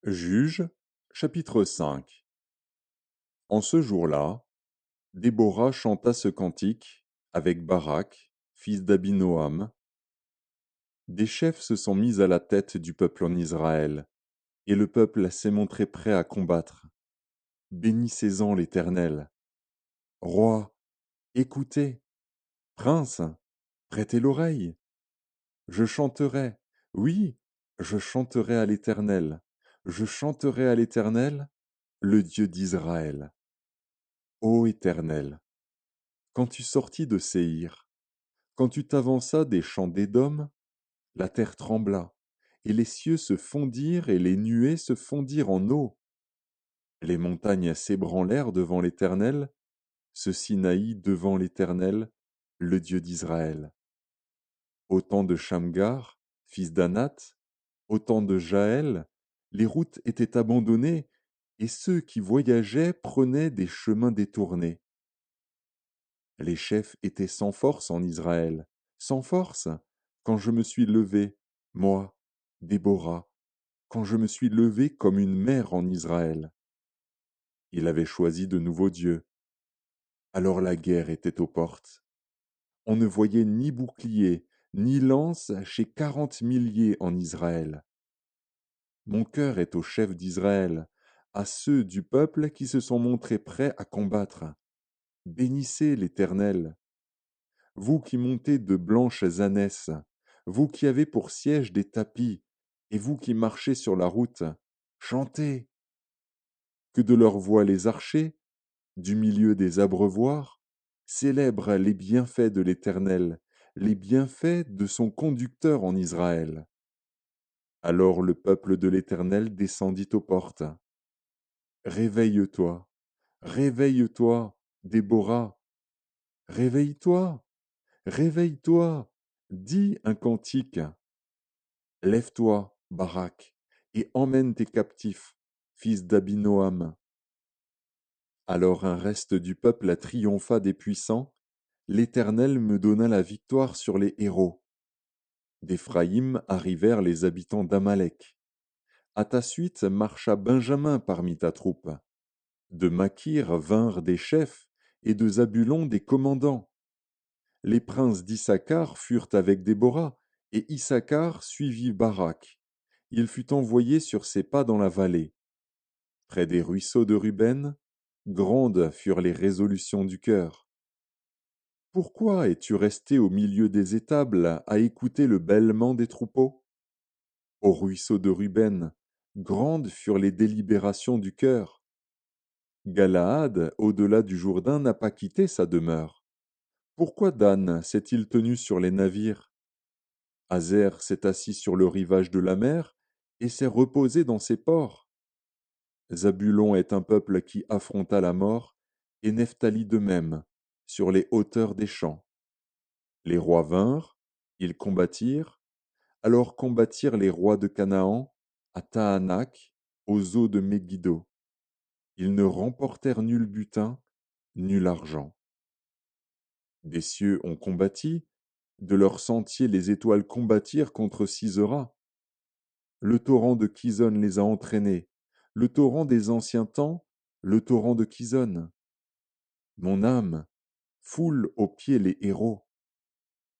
Juges, chapitre 5. En ce jour-là, Déborah chanta ce cantique avec Barak, fils d'Abinoam. Des chefs se sont mis à la tête du peuple en Israël, et le peuple s'est montré prêt à combattre. Bénissez-en l'Éternel. Roi, écoutez. Prince, prêtez l'oreille. Je chanterai, oui, je chanterai à l'Éternel. Je chanterai à l'Éternel, le Dieu d'Israël. Ô Éternel, quand tu sortis de Séhir, quand tu t'avanças des champs d'Édom, la terre trembla, et les cieux se fondirent et les nuées se fondirent en eau. Les montagnes s'ébranlèrent devant l'Éternel, ce Sinaï devant l'Éternel, le Dieu d'Israël. Au temps de Shamgar, fils d'Anath, au temps de Jaël, les routes étaient abandonnées, et ceux qui voyageaient prenaient des chemins détournés. Les chefs étaient sans force en Israël, sans force, quand je me suis levé, moi, Déborah, quand je me suis levé comme une mère en Israël. Il avait choisi de nouveaux dieux. Alors la guerre était aux portes. On ne voyait ni bouclier, ni lance chez 40 milliers en Israël. Mon cœur est aux chefs d'Israël, à ceux du peuple qui se sont montrés prêts à combattre. Bénissez l'Éternel. Vous qui montez de blanches ânesses, vous qui avez pour siège des tapis, et vous qui marchez sur la route, chantez. Que de leur voix les archers, du milieu des abreuvoirs, célèbrent les bienfaits de l'Éternel, les bienfaits de son conducteur en Israël. Alors le peuple de l'Éternel descendit aux portes. Réveille-toi, réveille-toi, Déborah, réveille-toi, réveille-toi, dis un cantique. Lève-toi, Barak, et emmène tes captifs, fils d'Abinoam. Alors un reste du peuple triompha des puissants, l'Éternel me donna la victoire sur les héros. D'Éphraïm arrivèrent les habitants d'Amalek. À ta suite marcha Benjamin parmi ta troupe. De Makir vinrent des chefs, et de Zabulon des commandants. Les princes d'Issachar furent avec Déborah, et Issachar suivit Barak. Il fut envoyé sur ses pas dans la vallée. Près des ruisseaux de Ruben, grandes furent les résolutions du cœur. Pourquoi es-tu resté au milieu des étables à écouter le bêlement des troupeaux? Au ruisseau de Ruben, grandes furent les délibérations du cœur. Galaad, au-delà du Jourdain, n'a pas quitté sa demeure. Pourquoi Dan s'est-il tenu sur les navires? Hazer s'est assis sur le rivage de la mer et s'est reposé dans ses ports. Zabulon est un peuple qui affronta la mort, et Nephtali de même, sur les hauteurs des champs. Les rois vinrent, ils combattirent, alors combattirent les rois de Canaan, à Tahanak, aux eaux de Megiddo. Ils ne remportèrent nul butin, nul argent. Des cieux ont combattu, de leurs sentiers les étoiles combattirent contre Sisera. Le torrent de Kison les a entraînés, le torrent des anciens temps, le torrent de Kison. Mon âme foule aux pieds les héros.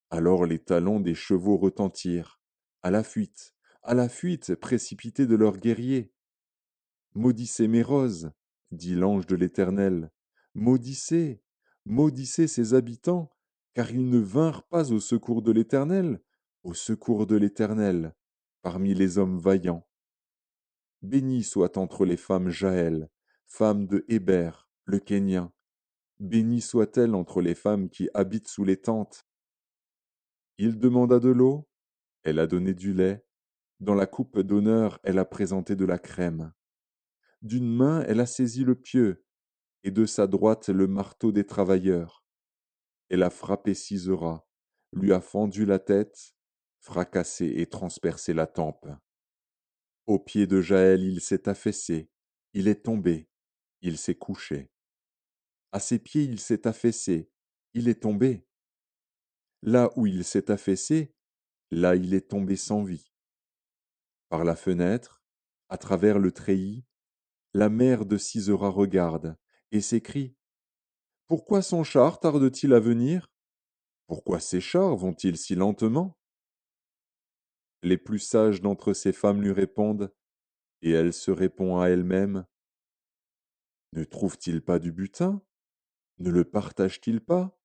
Alors les talons des chevaux retentirent, à la fuite précipités de leurs guerriers. Maudissez mes roses, dit l'ange de l'Éternel. Maudissez, maudissez ses habitants, car ils ne vinrent pas au secours de l'Éternel, au secours de l'Éternel, parmi les hommes vaillants. Bénie soit entre les femmes Jaël, femme de Héber, le Kénien. Bénie soit-elle entre les femmes qui habitent sous les tentes. Il demanda de l'eau, elle a donné du lait, dans la coupe d'honneur elle a présenté de la crème. D'une main elle a saisi le pieu, et de sa droite le marteau des travailleurs. Elle a frappé Sisera, lui a fendu la tête, fracassé et transpercé la tempe. Au pied de Jaël il s'est affaissé, il est tombé, il s'est couché. À ses pieds il s'est affaissé, il est tombé. Là où il s'est affaissé, là il est tombé sans vie. Par la fenêtre, À travers le treillis, la mère de Sisera regarde et s'écrie: Pourquoi son char tarde-t-il à venir? Pourquoi ces chars vont-ils si lentement? Les plus sages d'entre ces femmes lui répondent, et elle se répond à elle-même: Ne trouve-t-il pas du butin? Ne le partage-t-il pas?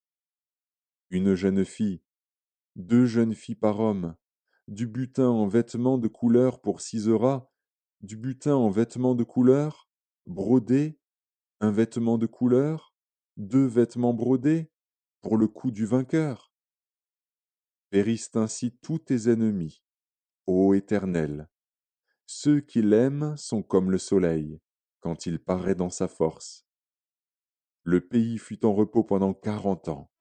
Une jeune fille, deux jeunes filles par homme, du butin en vêtements de couleur pour Sisera, du butin en vêtements de couleur, brodé, un vêtement de couleur, deux vêtements brodés, pour le cou du vainqueur. Périssent ainsi tous tes ennemis, ô Éternel. Ceux qui l'aiment sont comme le soleil, quand il paraît dans sa force. Le pays fut en repos pendant 40 ans.